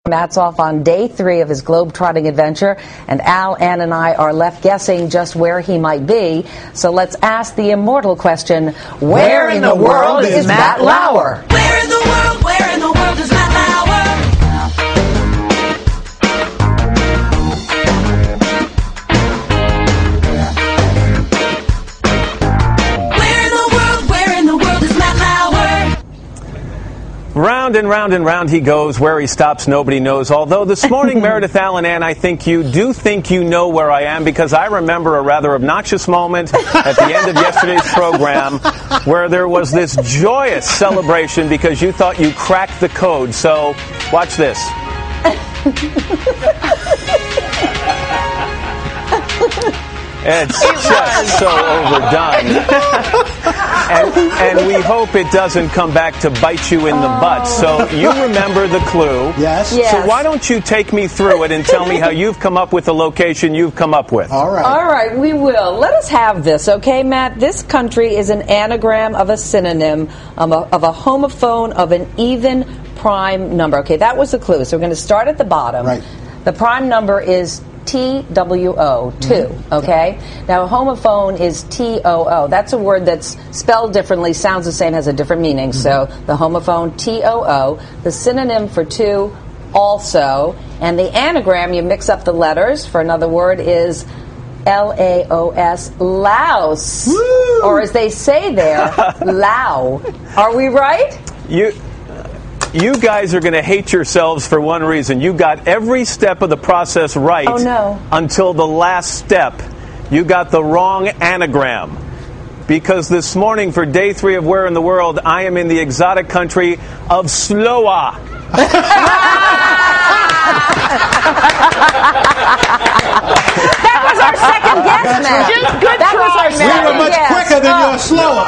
Matt's off on day 3 of his globe-trotting adventure, and Al, Ann, and I are left guessing just where he might be. So let's ask the immortal question, where in the world is Matt Lauer? Where in the world is Matt Lauer? Where in the world is Matt Lauer? Round and round and round he goes. Where he stops, nobody knows. Although this morning, Meredith Allen, Ann, I think you do think you know where I am, because I remember a rather obnoxious moment at the end of yesterday's program where there was this joyous celebration because you thought you cracked the code. So watch this. It's just so overdone. And we hope it doesn't come back to bite you in the butt. So you remember the clue. Yes. So why don't you take me through it and tell me how you've come up with the location you've come up with. All right. All right, we will. Let us have this, okay, Matt? This country is an anagram of a synonym of a homophone of an even prime number. Okay, that was the clue. So we're going to start at the bottom. Right. The prime number is TWO, 2, okay? Now, a homophone is TOO. That's a word that's spelled differently, sounds the same, has a different meaning. So the homophone, TOO. The synonym for 2, also. And the anagram, you mix up the letters for another word, is LAOS, Laos. Woo! Or as they say there, Lao. Are we right? You guys are going to hate yourselves for one reason. You got every step of the process right. Oh, no. Until the last step. You got the wrong anagram. Because this morning, for day 3 of Where in the World, I am in the exotic country of Sloa. That was our second guess, Matt. That was our We second were much guess. quicker than your slower.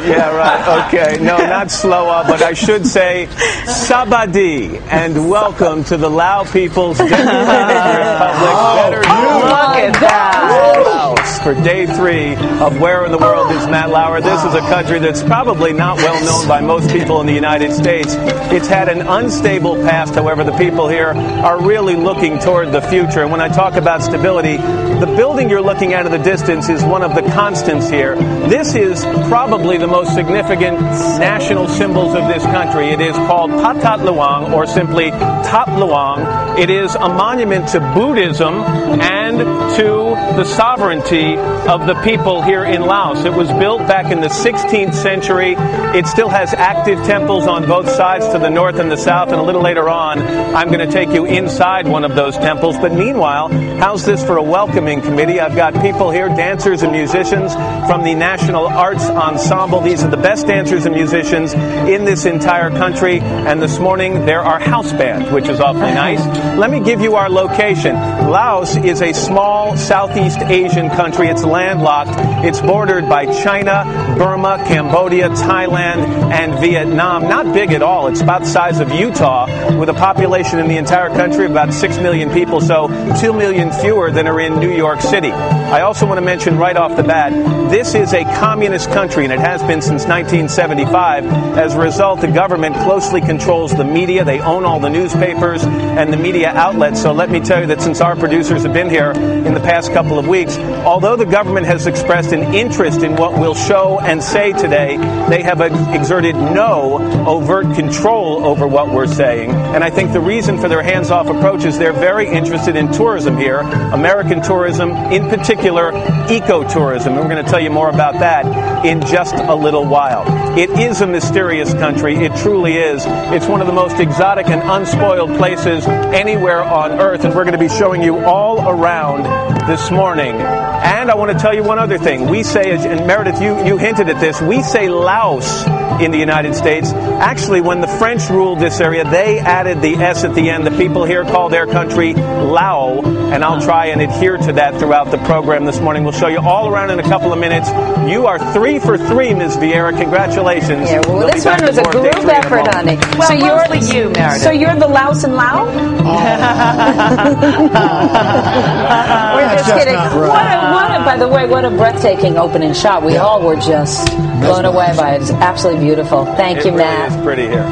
Yeah, right. Okay. No, not Sloa, but I should say Sabadi. And welcome to the Lao People's Democratic Republic. Better Look at that. Laos for day 3 of Where in the World is Matt Lauer. This is a country that's probably not well known by most people in the United States. It's had an unstable past. However, the people here are really looking toward the future. And when I talk about stability, the building you're looking at in the distance is one of the constants here. This is probably the most significant national symbols of this country. It is called Patat Luang, or simply Tat Luang. It is a monument to Buddhism and to the sovereignty of the people here in Laos. It was built back in the 16th century. It still has active temples on both sides, to the north and the south, and a little later on I'm going to take you inside one of those temples. But meanwhile, how's this for a welcoming committee? I've got people here, dancers and musicians from the National Arts Ensemble. These are the best dancers and musicians in this entire country. And this morning there are house bands, which is awfully nice. Let me give you our location. Laos is a small Southeast Asian country. It's landlocked. It's bordered by China, Burma, Cambodia, Thailand, and Vietnam. Not big at all. It's about the size of Utah, with a population in the entire country of about 6 million people, so 2 million fewer than are in New York City. I also want to mention right off the bat, this is a communist country, and it has been since 1975. As a result, the government closely controls the media. They own all the newspapers and the media outlets. So let me tell you that since our producers have been here in the past couple of weeks, although the government has expressed an interest in what we'll show and say today, they have exerted no overt control over what we're saying. And I think the reason for their hands-off approach is they're very interested in tourism here, American tourism, in particular ecotourism. And we're going to tell you more about that in just a little while. It is a mysterious country. It truly is. It's one of the most exotic and unspoiled places anywhere on Earth, and we're going to be showing you all around this morning. And I want to tell you one other thing. We say, and Meredith, you hinted at this, we say Laos in the United States. Actually, when the French ruled this area, they added the S at the end. The people here call their country Lao, and I'll try and adhere to that throughout the program this morning. We'll show you all around in a couple of minutes. You are 3 for 3, Ms. Vieira. Congratulations. Yeah, well, this one was a group effort, honey. Well, so mostly you, Meredith. So you're the Laos and Lao? We're just kidding. By the way, what a breathtaking opening shot. We all were just blown away by it. It's absolutely beautiful. Thank you, Matt. It's pretty here.